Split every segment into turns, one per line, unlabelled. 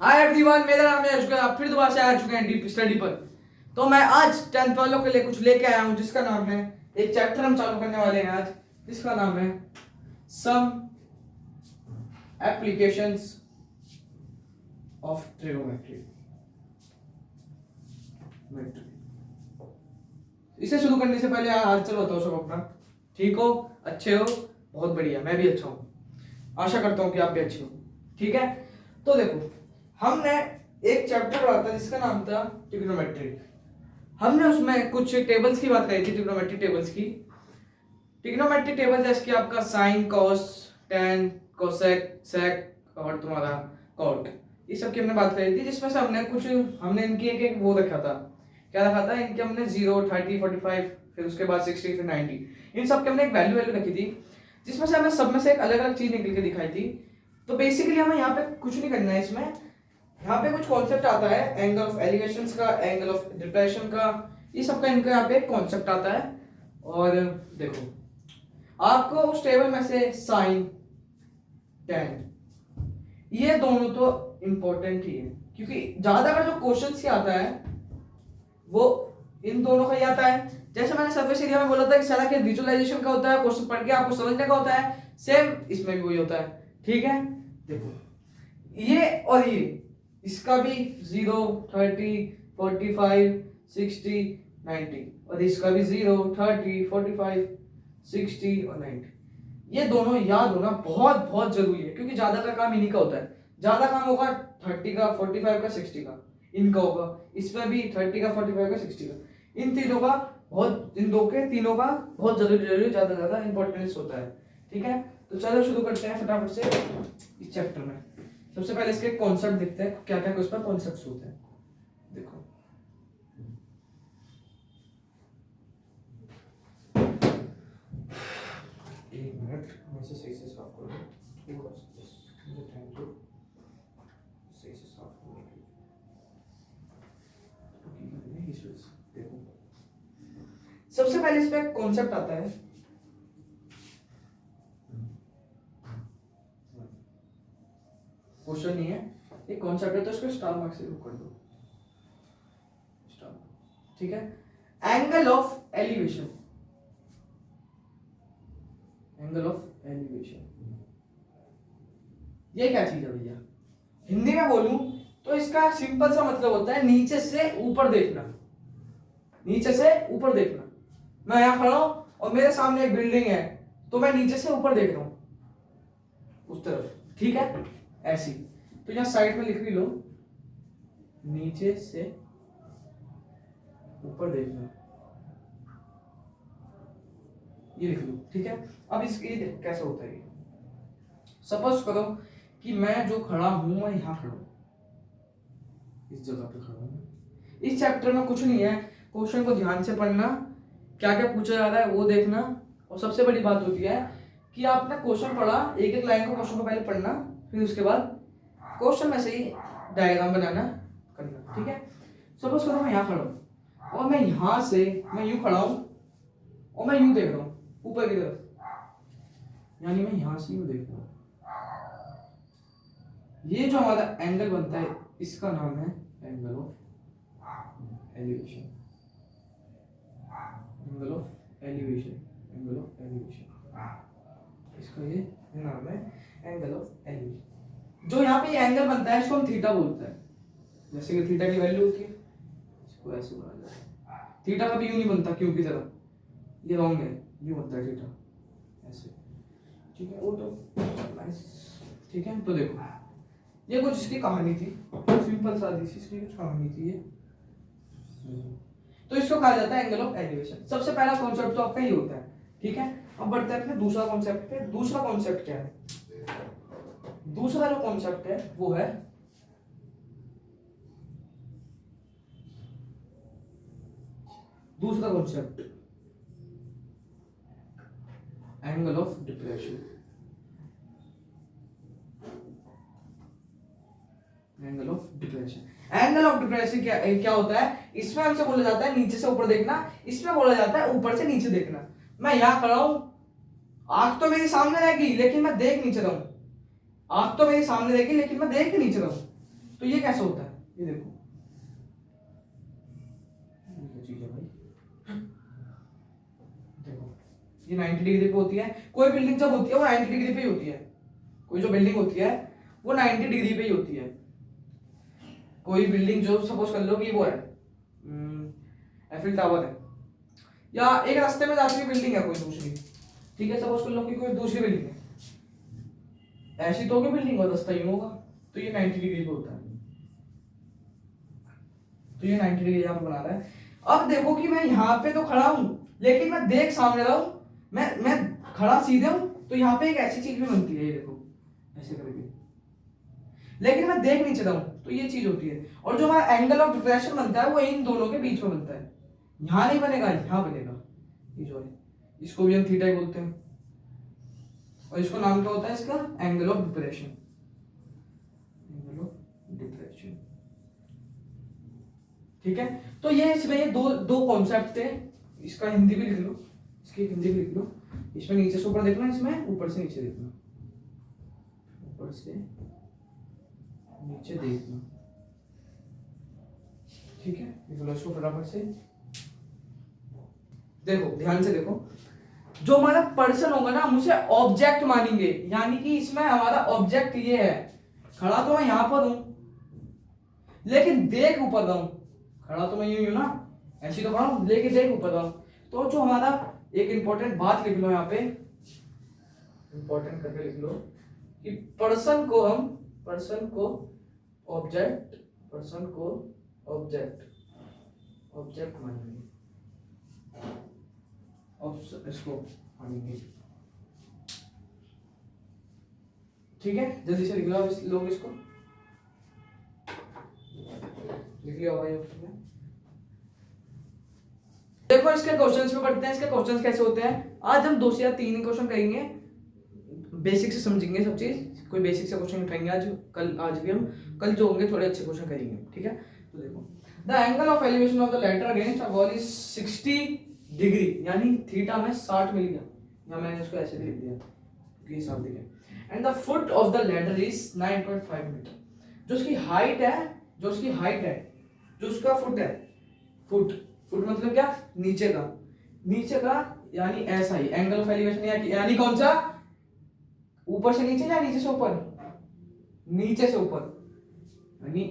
Hi everyone, मेरा नाम है अशोक। आप फिर दोबारा से आ चुके हैं डीप स्टडी पर। तो मैं आज 10th वालों के लिए कुछ लेके आया हूं जिसका नाम है, एक चैप्टर हम चालू करने वाले हैं आज जिसका नाम है सम एप्लीकेशंस ऑफ ट्रिगोनोमेट्री। इसे शुरू करने से पहले हाल चल बताओ सब अपना। ठीक हो? अच्छे हो? बहुत बढ़िया, मैं भी अच्छा हूँ। आशा करता हूँ कि आप भी अच्छे हो। ठीक है, तो देखो, हमने एक चैप्टर पढ़ा था जिसका नाम था ट्रिग्नोमेट्री। हमने उसमें कुछ टेबल्स की बात करी थी, ट्रिग्नोमेट्री टेबल्स की। ट्रिग्नोमेट्री टेबल जैसे कि आपका साइन, कॉस, टेन, कोसेक, सेक और तुम्हारा कॉट, ये सब की हमने बात करी थी। जिसमें से हमने इनकी एक वो रखा था। क्या रखा था? इनके हमने 0, 30, 45, फिर उसके बाद 60, फिर 90, इन सब के हमने एक वैल्यू वैल्यू रखी थी, जिसमें से हमें सब में से एक अलग अलग चीज निकल के दिखाई थी। तो बेसिकली हमें यहाँ पे कुछ नहीं करना है। इसमें यहाँ पे कुछ कॉन्सेप्ट आता है, एंगल ऑफ एलिवेशन का, एंगल ऑफ डिप्रेशन का, ये सब का इनका यहाँ पे कॉन्सेप्ट आता है। और देखो, आपको उस टेबल में से साइन, टेन, ये दोनों तो इंपॉर्टेंट ही है, क्योंकि ज्यादातर जो क्वेश्चन ही आता है वो इन दोनों का ही आता है। जैसे मैंने सरफेस एरिया में बोला था कि सारा खेल विजुअलाइजेशन का होता है, क्वेश्चन पढ़ के आपको समझने का होता है, सेम इसमें भी वही होता है। ठीक है, देखो, ये और ये, इसका भी 0, 30, 45, 60, 90, और इसका भी 0, 30, 45, 60 और 90। ये दोनों याद होना बहुत बहुत जरूरी है, क्योंकि ज्यादा का काम इन्हीं का होता है। ज्यादा काम होगा 30 का, 45 का, 60 का, इनका होगा। इसमें भी 30 का, 45 का, 60 का, इन तीनों का तीनों का बहुत जरूरी ज्यादा इंपॉर्टेंस होता है। ठीक है, तो चलो शुरू करते हैं फटाफट से इस चैप्टर में। सबसे पहले इसके कॉन्सेप्ट देखते हैं, क्या क्या उसमें कॉन्सेप्ट्स होते हैं। देखो, एक मिनट, मैं इसे सही से साफ कर दूं। मुझे टाइम दो सही से साफ करने के लिए। देखो, सबसे पहले इसमें कॉन्सेप्ट आता है, क्वेश्चन नहीं है, एक कॉन्सेप्ट है, तो इसको स्टार मार्क से कर दो। स्टार, ठीक है। Angle of elevation, angle of elevation, ये क्या चीज है भैया? हिंदी में बोलूं तो इसका सिंपल सा मतलब होता है नीचे से ऊपर देखना। नीचे से ऊपर देखना। मैं यहां खड़ा हूं और मेरे सामने एक बिल्डिंग है, तो मैं नीचे से ऊपर देख रहा हूं उस तरफ। ठीक है, ऐसी। तो यहां साइड में लिख भी लो, नीचे से ऊपर देखना, ये लिख लो। ठीक है, अब इसकी कैसे होता है। सपोज करो कि मैं जो खड़ा हूं, मैं यहां खड़ा हूं, इस जगह पे खड़ा हूं। इस चैप्टर में कुछ नहीं है, क्वेश्चन को ध्यान से पढ़ना, क्या क्या पूछा जा रहा है वो देखना। और सबसे बड़ी बात होती है कि आपने क्वेश्चन पढ़ा, एक एक लाइन को क्वेश्चन को पहले पढ़ना, फिर उसके बाद क्वेश्चन में से ही डायग्राम बनाना करना। ठीक है, सपोज करो मैं यहाँ खड़ा हूँ और मैं यहां से मैं यूं खड़ा हूं और मैं यूं देख रहा हूं ऊपर की तरफ, यानी मैं यहां से यूं देख रहा हूं। ये जो हमारा एंगल बनता है, इसका नाम है angle of elevation. Angle of elevation, angle of elevation, इसका ये नाम है एंगल ऑफ एलिवेशन। जो यहाँ पे एंगल बनता है इसको हम थीटा बोलते हैं। जैसे कि थीटा की वैल्यू होती है, इसको ऐसे बोला जाता है। थीटा कभी यूं नहीं बनता क्यों की तरह, ये रॉन्ग है, यूं बनता है थीटा, ऐसे। ठीक है, वो तो नाइस। ठीक है, तो देखो, ये कुछ इसकी कहानी थी, सिंपल सादी सी इसकी कुछ कहानी थी ये। तो इसको कहा जाता है एंगल ऑफ एलिवेशन। सबसे पहला कॉन्सेप्ट तो आपका ये होता है। ठीक है, अब बढ़ते हैं अपने दूसरा कॉन्सेप्ट पे। दूसरा कॉन्सेप्ट क्या है? दूसरा जो कॉन्सेप्ट है वो है दूसरा concept angle of depression. Angle of depression, angle of depression क्या होता है? इसमें हमसे बोला जाता है नीचे से ऊपर देखना, इसमें बोला जाता है ऊपर से नीचे देखना। मैं यहां खड़ा हूं, आंख तो मेरी सामने रहेगी लेकिन मैं देख नीचे रहा हूं। आंख तो मेरी सामने रहेगी लेकिन मैं देख नीचे रहा हूं। तो ये कैसे होता है, ये देखो ये चीज है भाई, देखो ये 90 डिग्री पे होती है। कोई बिल्डिंग जब होती है वो 90 डिग्री पे ही होती है, कोई जो बिल्डिंग होती है वो 90 डिग्री पे ही होती है। कोई बिल्डिंग जो सपोज कर लो कि वो है एफिल टावर है, या एक रास्ते में जाती हुई बिल्डिंग है कोई दूसरी, ठीक है, सपोज कर लो कि कोई दूसरी बिल्डिंग है, ऐसी तो होगी बिल्डिंग और रास्ता यूं होगा, तो ये 90 डिग्री पे होता है। तो ये 90 डिग्री यहाँ पे बना रहा है। अब देखो कि मैं यहाँ पे तो खड़ा हूं, लेकिन मैं देख सामने रहा हूं, मैं खड़ा सीधे हूं, तो यहाँ पे एक ऐसी चीज भी बनती है, ये देखो ऐसे करके, लेकिन मैं देख नीचे रहा हूं, तो ये चीज होती है। और जो हमारा एंगल ऑफ डिफ्रेक्शन बनता है वो इन दोनों के बीच में बनता है, यहाँ नहीं बनेगा, यहाँ बनेगा, ये जो है इसको भी हम थीटा ही बोलते हैं, और इसको नाम क्या होता है इसका, angle of depression, angle of depression, ठीक है। तो ये इसमें ये दो कॉन्सेप्ट थे, इसका हिंदी भी लिख लो, इसकी हिंदी भी लिख लो, इसमें नीचे से ऊपर देखना, इसमें ऊपर से नीचे देखना, ऊपर से नीचे देखना, ठीक है। लिख लो इसको फटाफट से, देखो ध्यान से देखो, जो हमारा पर्सन होगा ना हम उसे ऑब्जेक्ट मानेंगे, यानी कि इसमें हमारा ऑब्जेक्ट ये है, खड़ा तो मैं यहां पर हूं लेकिन देख ऊपर रहा हूं, खड़ा तो मैं यूं ही हूं ना, ऐसी तो खड़ा हूं लेकिन देख ऊपर रहा हूं। तो जो हमारा एक इंपॉर्टेंट बात लिख लो यहाँ पे, इंपॉर्टेंट करके लिख लो कि पर्सन को ऑब्जेक्ट, पर्सन को ऑब्जेक्ट मानेंगे, इसको मानेंगे, ठीक है। जल्दी से लिख लो लोग, इसको लिख लिया भाई ऑप्शन में। देखो इसके क्वेश्चंस में पढ़ते हैं, इसके क्वेश्चंस कैसे होते हैं। आज हम 2 से या 3 ही क्वेश्चन करेंगे, बेसिक से समझेंगे सब चीज, कोई बेसिक से क्वेश्चन उठाएंगे आज, आज भी हम, कल जो होंगे थोड़े अच्छे क्वेश्चन करेंगे, ठीक है। तो देखो the angle of elevation of the ladder against a wall is 60 degree, यानी थीटा में 60 मिल गया, या मैंने इसको ऐसे भी लिख दिया क्योंकि हिसाब दिया। And the foot of the ladder is 9.5 metre, जो उसकी हाइट है, जो उसका फुट है, फुट मतलब क्या, नीचे का यानी ऐसा ही एंगल ऑफ एलिवेशन, यानी कौन सा, ऊपर से नीचे या नीचे से ऊपर, नीचे से ऊपर, यानी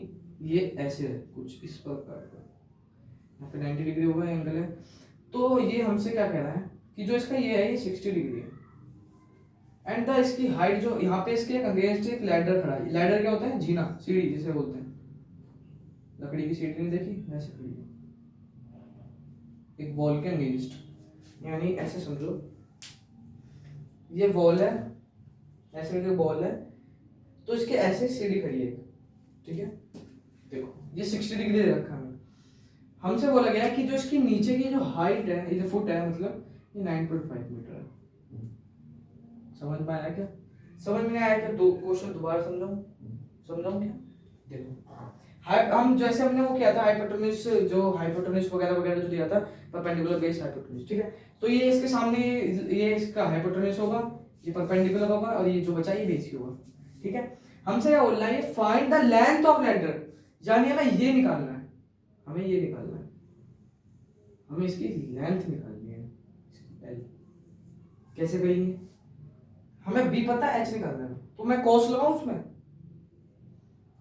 ये ऐसे है कुछ इस प्रकार का, यहाँ पे 90 डिग्री होगा एंगल है। तो ये हमसे क्या कह रहा है कि जो इसका ये है ये 60 डिग्री है, एंड द इसकी हाइट जो यहाँ पे इसके अगेंस्ट एक लैडर खड़ा है। लैडर क्या होता है, जीना, सीढ़ी जिसे बोलते हैं, लकड़ी की सीढ़ी नहीं देखी वैसे खड़ी है, एक वॉल के अगेंस्ट, यानी ऐसे समझो ये वॉल है, ऐसे करके वॉल है, तो इसके ऐसे सीढ़ी खड़ी है, ठीक है। देखो ये 60 डिग्री दे रखा है, हमसे बोला गया है कि जो इसकी नीचे की जो हाइट है, ये जो फुट है मतलब ये 9.5 मीटर है। समझ में आया क्या, समझ में आया क्या, दो क्वेश्चन दोबारा समझाऊं क्या। देखो हम जैसे हमने वो किया था हाइपोटेन्यूज, जो हाइपोटेन्यूज वगैरह जो दिया था, परपेंडिकुलर बेस हाइपोटेन्यूज, ठीक है। तो ये इसके सामने ये इसका हाइपोटेन्यूज होगा, ये परपेंडिकुलर होगा, और ये जो बचा ये बेस ही होगा, ठीक है। हमसे क्या बोल रहा है, find the length of ladder, यानी हमें ये निकालना है, हमें इसकी लेंथ निकालनी है, एल कैसे करेंगे, हमें बी पता है, एच निकालना है, तो मैं कॉस लगाऊं उसमें,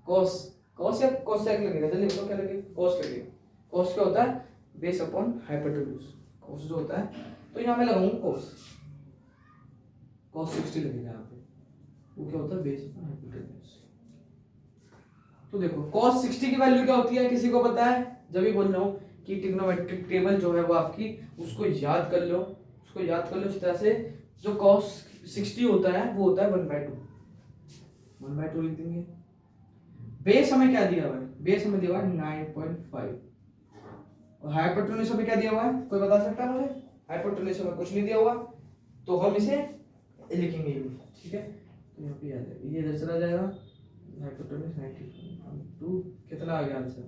कॉस या कोसेक लगेगा, जल्दी बताओ क्या लगेगा, कॉस लगेगा। कॉस क्या होता है, बेस अपॉन हाइपोटेन्यूज, कॉस जो होता है, तो यहाँ मैं लगाऊंगा कॉस 60 लगेगा यहाँ पे, वो क्या होता है, बेस अपॉन हाइपोटेन्यूज। तो देखो cos 60 की वैल्यू क्या होती है, किसी को पता है, जब भी बोल रहा हूँ कि ट्रिग्नोमेट्रिक टेबल जो है वो आपकी, उसको याद कर लो इस तरह से, जो cos 60 होता है वो होता है 1/2 लिख देंगे। बेस हमें क्या दिया हुआ है, बेस हमें दिया हुआ है 9.5, और हाइपोटेन्यूज हमें क्या दिया हुआ है, कोई बता सकता है मुझे, हाइपोटेन्यूज हमें कुछ नहीं दिया हुआ, तो हम इसे लिखेंगे, ठीक है। तो यहाँ पे याद है, ये इधर चला जाएगा, हाइपोटेन्यूज 92, कितना आ गया आंसर,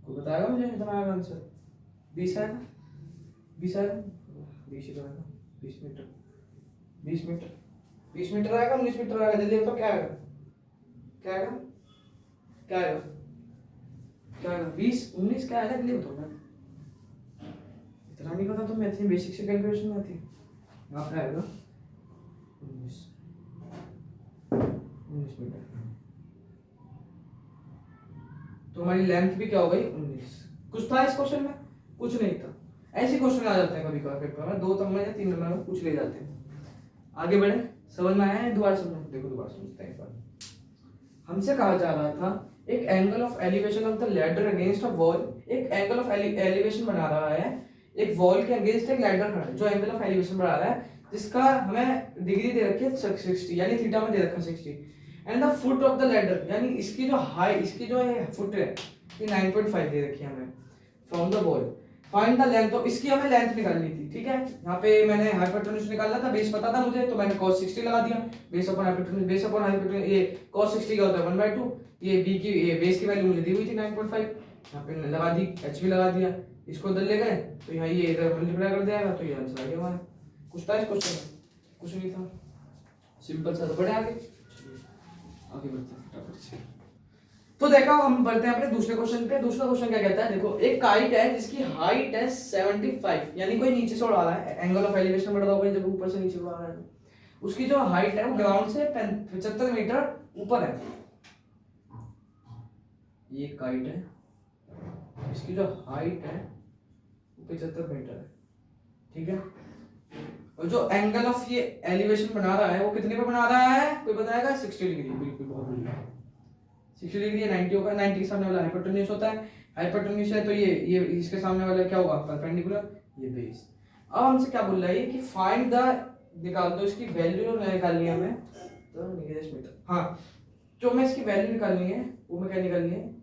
कोई बताएगा मुझे कितना आएगा आंसर, 20 आएगा, 20 आएगा, 20 ही तो आएगा, 20 मीटर, 20 मीटर आएगा, 19 मीटर आएगा, जल्दी बताओ क्या आएगा, क्या आएगा, क्या आएगा 20 19 क्या आएगा जल्दी बताओ ना, इतना नहीं पता तो मैं इतनी बेसिक से कैलकुलेशन में आती है। यहाँ पे आएगा 19 मीटर, तो हमारी लेंथ भी क्या हो गई 19। कुछ था इस क्वेश्चन में, कुछ नहीं था। ऐसे क्वेश्चन आ जाते हैं कभी कभार पेपर में, 2 नंबर या 3 नंबर में पूछ ले जाते हैं। आगे बढ़े, समझ में आया है? दोबारा समझो, देखो दोबारा समझते हैं एक बार। हमसे कहा जा रहा था एक angle of elevation of the ladder against a wall, एक एंगल ऑफ एलिवेशन बना रहा है एक वॉल के अगेंस्ट एक लैडर खड़ा है जो एंगल ऑफ एलिवेशन बना रहा है, जिसका हमें डिग्री दे रखी है 60 यानी थीटा में दे रखा है 60, and the foot of the ladder यानी इसकी जो हाइट, इसकी जो है फुट है ये 9.5 दे रखी है हमें from the wall. Find the length, तो इसकी हमें लेंथ निकालनी थी, ठीक है। यहाँ पे मैंने हाइपोटेन्यूज निकालना था, बेस पता था मुझे तो मैंने cos 60 लगा दिया, base upon hypotenuse, base upon hypotenuse, ये cos 60 का होता है 1/2, ये b की ये बेस की वैल्यू मुझे दी हुई थी 9.5, यहाँ पे लगा दी, h भी लगा दिया, इसको उधर ले गए तो यहाँ ये इधर मल्टीप्लाई कर देगा तो ये आंसर आ गया हमारा। कुछ था इस क्वेश्चन में? कुछ नहीं था, सिंपल सा। तो बढ़े आगे, आगे बढ़ते हैं फटाफट से। तो देखा, हम बढ़ते हैं अपने दूसरे क्वेश्चन पे। दूसरा क्वेश्चन क्या कहता है, देखो एक काइट है जिसकी हाइट है 75, यानी कोई नीचे से उड़ा रहा है, एंगल ऑफ एलिवेशन बढ़ रहा होगा जब ऊपर से नीचे उड़ा रहा है, उसकी जो हाइट है वो ग्राउंड से 75 मीटर ऊपर है। ये काइट है, इसकी जो हाइट है वो 75 मीटर है, ठीक है। और जो एंगल ऑफ ये एलिवेशन बना रहा है वो कितने पे बना रहा है, कोई बताएगा? 60 डिग्री। बिल्कुल, बहुत बढ़िया, 60 डिग्री 90 होगा, 90 के सामने वाला हाइपोटेन्यूज होता है, हाइपोटेन्यूज है तो ये इसके सामने वाला क्या होगा, परपेंडिकुलर, ये बेस। अब हमसे क्या बोल रहा है कि फाइंड द, निकाल दो इसकी वैल्यू निकालनी है हमें, तो निगेटिव मीटर, हाँ जो हमें इसकी वैल्यू निकालनी है वो हमें क्या निकालनी है,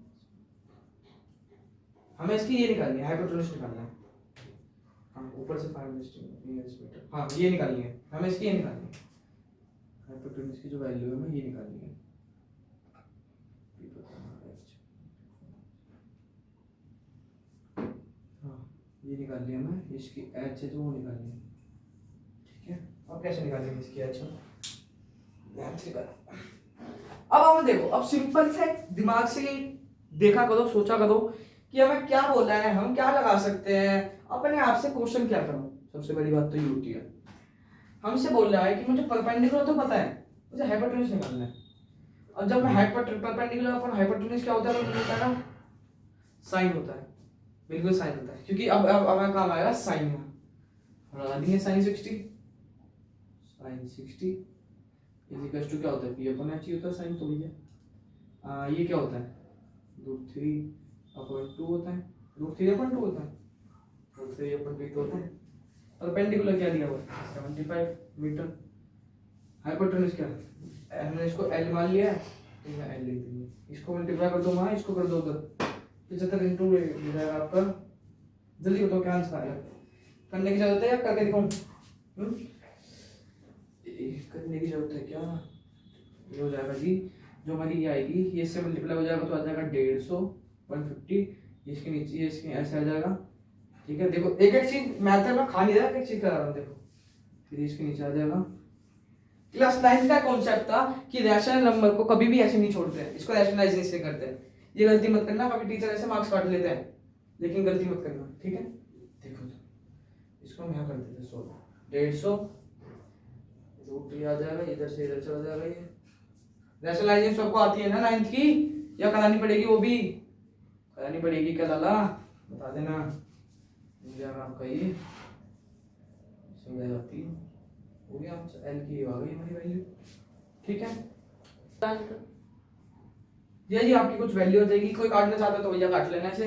हमें इसकी ये निकालनी है, हाइपोटेन्यूज निकालना है, हाँ ऊपर से 5 मीटर, हाँ ये निकालनी है हमें, इसकी ये निकालनी है, हाइपोटेन्यूज की जो वैल्यू है हमें ये निकालनी है, ये निकालनी है हमें, इसकी एच है जो वो निकालनी है, ठीक है। अब कैसे निकालेंगे इसकी एच हम, अब हम देखो, अब सिंपल से दिमाग से देखा करो, सोचा करो कि हमें क्या बोला है, हम क्या लगा सकते हैं, अपने आप से क्वेश्चन क्या करो। सबसे बड़ी बात तो ये होती है, हमसे बोल रहा है कि मुझे परपेंडिकुलर तो पता है, मुझे हाइपोटेन्यूज निकालना है, और जब मैं परपेंडिकुलर अपन हाइपोटेन्यूज क्या होता है तो मुझे होता है ना साइन होता है, बिल्कुल साइन होता है, क्योंकि अब काम आएगा साइन में, लगा देंगे साइन 60 इज इक्वल टू क्या होता है, पी अपॉन एच होता है साइन, तो भैया ये क्या होता है, √3/2 होता है, √3/2 होता है, √3/2 होता है। परपेंडिकुलर क्या दिया हुआ है 75 मीटर, हाइपोटेन्यूज क्या है, हमने इसको एल मान लिया है तो मैं एल लिख दूंगा, इसको मल्टीप्लाई कर दो वहां, इसको कर दो उधर, 75 इंटू जाएगा आपका, जल्दी बताओ क्या आंसर आएगा, करने की जरूरत है या करके दिखाऊं, करने की जरूरत है क्या, ये हो जाएगा जी, जो हमारी ये आएगी ये इससे मल्टीप्लाई हो जाएगा तो आ जाएगा 150 150, इसके नीचे इसके ऐसे आ जाएगा, ठीक है। देखो एक एक चीज मैथ में खा नहीं रहा, एक चीज करा रहा हूं, देखो फिर इसके नीचे आ जाएगा। क्लास 9 का कॉन्सेप्ट था कि रैशनल नंबर को कभी भी ऐसे नहीं छोड़ते हैं, इसको रैशनलाइज इससे करते हैं, ये गलती मत करना, कभी टीचर ऐसे मार्क्स काट लेते हैं, लेकिन गलती मत करना, ठीक है। देखो तो इसको हम यहाँ कर देते हैं 150 √3 आ जाएगा, इधर से इधर चला जाएगा, ये रैशनलाइजेशन सबको आती है ना 9th की, या करानी पड़ेगी, वो भी करानी पड़ेगी क्या लाला, बता देना, आपका ये समझ आती हो गया, एल की आ गई हमारी वैल्यू, ठीक है। ये जी आपकी कुछ वैल्यू हो जाएगी, कोई काटना चाहता है तो भैया काट लेना, ऐसे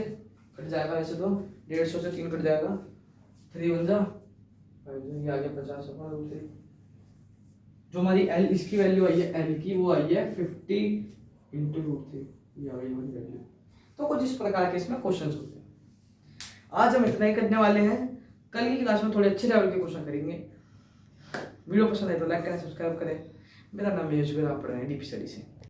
कट जाएगा, ऐसे तो 150 से 3 कट जाएगा, 3 बन जा, ये आ गया 50/√3, जो हमारी एल इसकी वैल्यू आई है, एल की वो आई है 50 इंटू √3, ये आ गई हमारी वैल्यू। तो कुछ इस प्रकार के इसमें क्वेश्चंस होते हैं। आज हम इतना ही करने वाले हैं, कल की क्लास में थोड़े अच्छे लेवल के क्वेश्चन करेंगे। वीडियो पसंद आए तो लाइक करें, सब्सक्राइब करें। मेरा नाम है जुबेर, आप पढ़ रहे हैं डीपी स्टडी से।